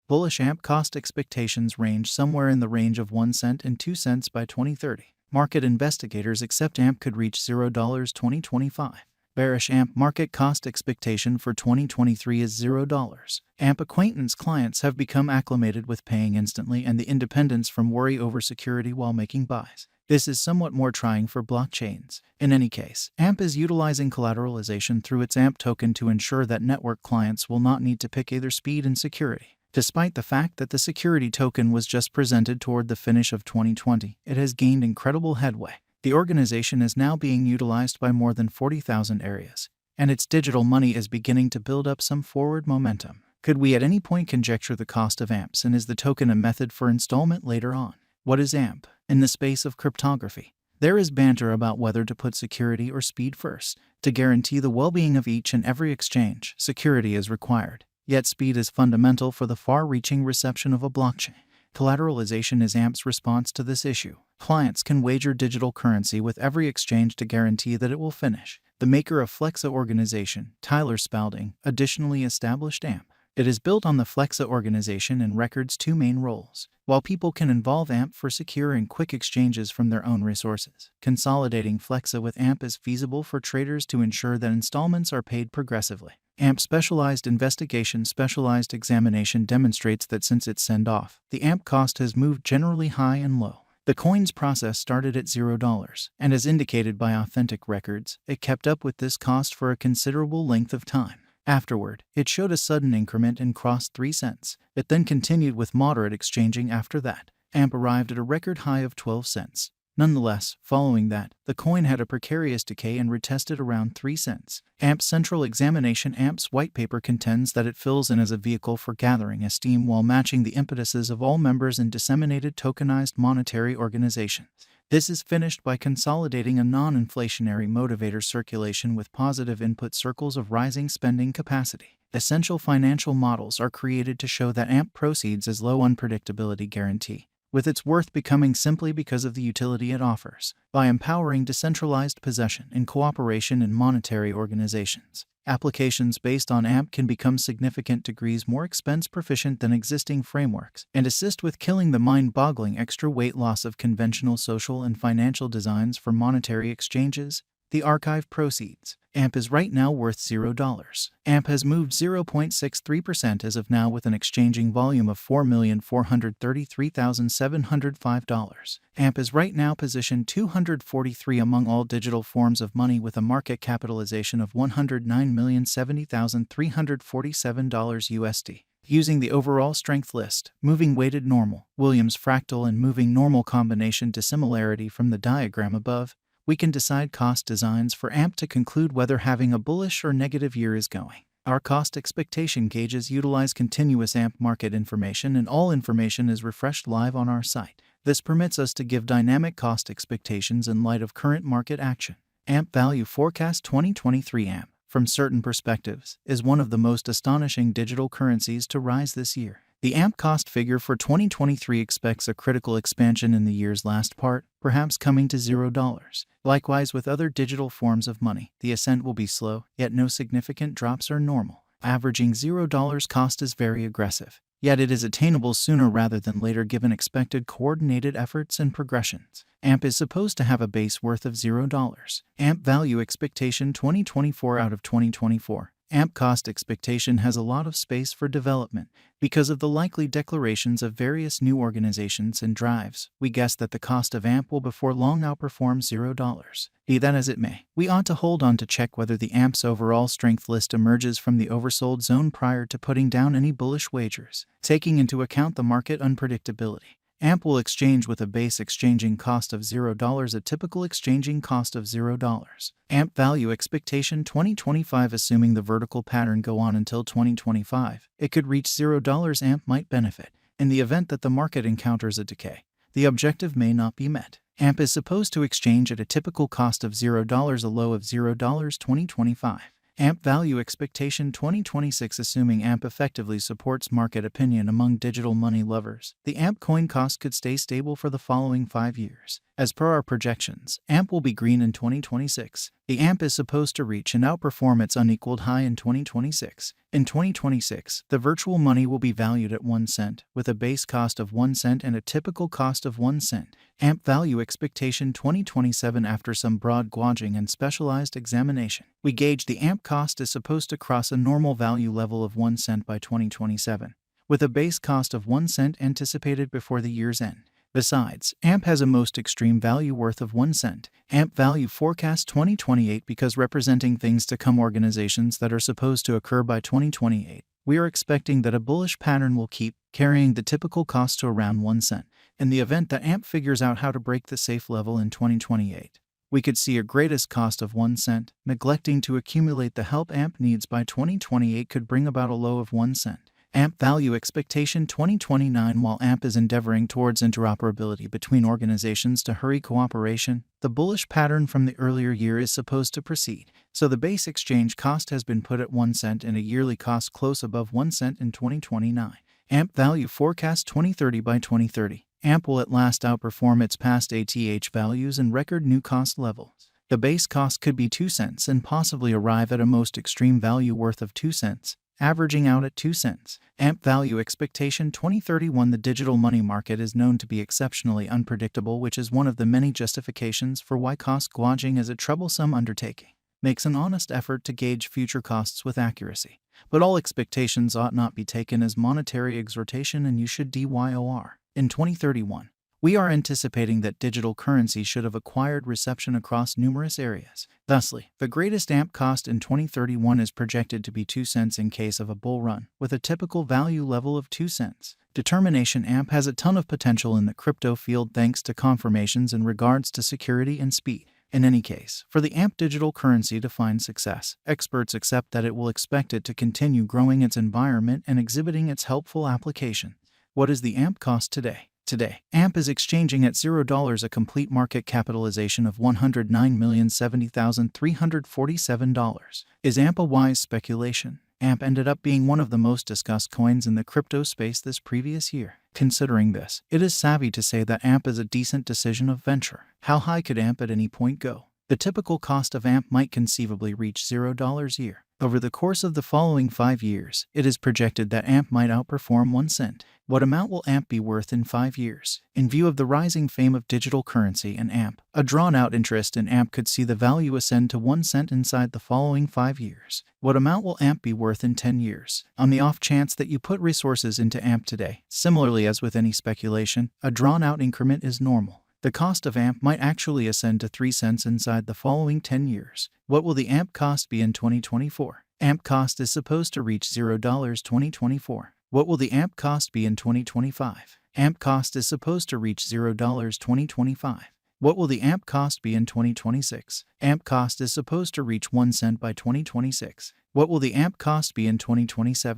Bullish AMP cost expectations range somewhere in the range of 1 cent and 2 cents by 2030. Market investigators accept AMP could reach $0 2025. Bearish AMP market cost expectation for 2023 is $0. AMP acquaintance clients have become acclimated with paying instantly and the independence from worry over security while making buys. This is somewhat more trying for blockchains. In any case, AMP is utilizing collateralization through its AMP token to ensure that network clients will not need to pick either speed and security. Despite the fact that the security token was just presented toward the finish of 2020, it has gained incredible headway. The organization is now being utilized by more than 40,000 areas, and its digital money is beginning to build up some forward momentum. Could we at any point conjecture the cost of AMPs, and is the token a method for installment later on? What is AMP? In the space of cryptography, there is banter about whether to put security or speed first. To guarantee the well-being of each and every exchange, security is required, yet speed is fundamental for the far-reaching reception of a blockchain. Collateralization is AMP's response to this issue. Clients can wager digital currency with every exchange to guarantee that it will finish. The maker of Flexa organization, Tyler Spalding, additionally established AMP. It is built on the Flexa organization and records two main roles. While people can involve AMP for secure and quick exchanges from their own resources, consolidating Flexa with AMP is feasible for traders to ensure that installments are paid progressively. AMP specialized examination demonstrates that since its send-off, the AMP cost has moved generally high and low. The coin's process started at $0, and as indicated by authentic records, it kept up with this cost for a considerable length of time. Afterward, it showed a sudden increment and crossed 3 cents. It then continued with moderate exchanging after that. AMP arrived at a record high of 12 cents. Nonetheless, following that, the coin had a precarious decay and retested around 3 cents. AMP's central examination AMP's white paper contends that it fills in as a vehicle for gathering esteem while matching the impetuses of all members in disseminated tokenized monetary organizations. This is finished by consolidating a non-inflationary motivator circulation with positive input circles of rising spending capacity. Essential financial models are created to show that AMP proceeds as low unpredictability guarantee, with its worth becoming simply because of the utility it offers. By empowering decentralized possession and cooperation in monetary organizations, applications based on AMP can become significant degrees more expense proficient than existing frameworks and assist with killing the mind-boggling extra weight loss of conventional social and financial designs for monetary exchanges. The archive proceeds. AMP is right now worth $0. AMP has moved 0.63% as of now with an exchanging volume of $4,433,705. AMP is right now positioned 243 among all digital forms of money with a market capitalization of $109,070,347 USD. Using the overall strength list, moving weighted normal, Williams fractal and moving normal combination dissimilarity from the diagram above, we can decide cost designs for AMP to conclude whether having a bullish or negative year is going. Our cost expectation gauges utilize continuous AMP market information, and all information is refreshed live on our site. This permits us to give dynamic cost expectations in light of current market action. AMP Value Forecast 2023 AMP, from certain perspectives, is one of the most astonishing digital currencies to rise this year. The AMP cost figure for 2023 expects a critical expansion in the year's last part, perhaps coming to $0. Likewise with other digital forms of money, the ascent will be slow, yet no significant drops are normal. Averaging $0 cost is very aggressive, yet it is attainable sooner rather than later given expected coordinated efforts and progressions. AMP is supposed to have a base worth of $0. AMP Value Expectation 2024 out of 2024. AMP cost expectation has a lot of space for development. Because of the likely declarations of various new organizations and drives, we guess that the cost of AMP will before long outperform $0. Be that as it may, we ought to hold on to check whether the AMP's overall strength list emerges from the oversold zone prior to putting down any bullish wagers. Taking into account the market unpredictability, AMP will exchange with a base exchanging cost of $0, a typical exchanging cost of $0. AMP Value Expectation 2025 assuming the vertical pattern go on until 2025, it could reach $0. AMP might benefit. In the event that the market encounters a decay, the objective may not be met. AMP is supposed to exchange at a typical cost of $0, a low of $0 2025. AMP Value Expectation 2026 assuming AMP effectively supports market opinion among digital money lovers, the AMP coin cost could stay stable for the following 5 years. As per our projections, AMP will be green in 2026. The AMP is supposed to reach and outperform its unequaled high in 2026. In 2026, the virtual money will be valued at 1 cent, with a base cost of 1 cent and a typical cost of 1 cent. AMP value expectation 2027. After some broad gauging and specialized examination, we gauge the AMP cost is supposed to cross a normal value level of 1 cent by 2027, with a base cost of 1 cent anticipated before the year's end. Besides, AMP has a most extreme value worth of 1 cent. AMP value forecast 2028 because representing things to come organizations that are supposed to occur by 2028. We are expecting that a bullish pattern will keep carrying the typical cost to around 1 cent. In the event that AMP figures out how to break the safe level in 2028, we could see a greatest cost of 1 cent. Neglecting to accumulate the help AMP needs by 2028 could bring about a low of 1 cent. AMP value expectation 2029. While AMP is endeavoring towards interoperability between organizations to hurry cooperation, the bullish pattern from the earlier year is supposed to proceed. So the base exchange cost has been put at 1 cent and a yearly cost close above 1 cent in 2029. AMP value forecast 2030. By 2030, AMP will at last outperform its past ATH values and record new cost levels. The base cost could be 2 cents and possibly arrive at a most extreme value worth of 2 cents. Averaging out at 2 cents. AMP value expectation 2031. The digital money market is known to be exceptionally unpredictable, which is one of the many justifications for why cost gauging is a troublesome undertaking. Makes an honest effort to gauge future costs with accuracy. But all expectations ought not be taken as monetary exhortation, and you should DYOR. In 2031, we are anticipating that digital currency should have acquired reception across numerous areas. Thusly, the greatest AMP cost in 2031 is projected to be 2 cents in case of a bull run, with a typical value level of 2 cents. Determination AMP has a ton of potential in the crypto field thanks to confirmations in regards to security and speed. In any case, for the AMP digital currency to find success, experts accept that it will expect it to continue growing its environment and exhibiting its helpful application. What is the AMP cost today? Today, AMP is exchanging at $0, a complete market capitalization of $109,070,347. Is AMP a wise speculation? AMP ended up being one of the most discussed coins in the crypto space this previous year. Considering this, it is savvy to say that AMP is a decent decision of venture. How high could AMP at any point go? The typical cost of AMP might conceivably reach $0 a year. Over the course of the following 5 years, it is projected that AMP might outperform 1 cent. What amount will AMP be worth in 5 years? In view of the rising fame of digital currency and AMP, a drawn-out interest in AMP could see the value ascend to 1 cent inside the following 5 years. What amount will AMP be worth in 10 years? On the off chance that you put resources into AMP today, similarly as with any speculation, a drawn-out increment is normal. The cost of AMP might actually ascend to 3 cents inside the following 10 years. What will the AMP cost be in 2024? AMP cost is supposed to reach $0 2024. What will the AMP cost be in 2025? AMP cost is supposed to reach $0 2025. What will the AMP cost be in 2026? AMP cost is supposed to reach 1 cent by 2026. What will the AMP cost be in 2027?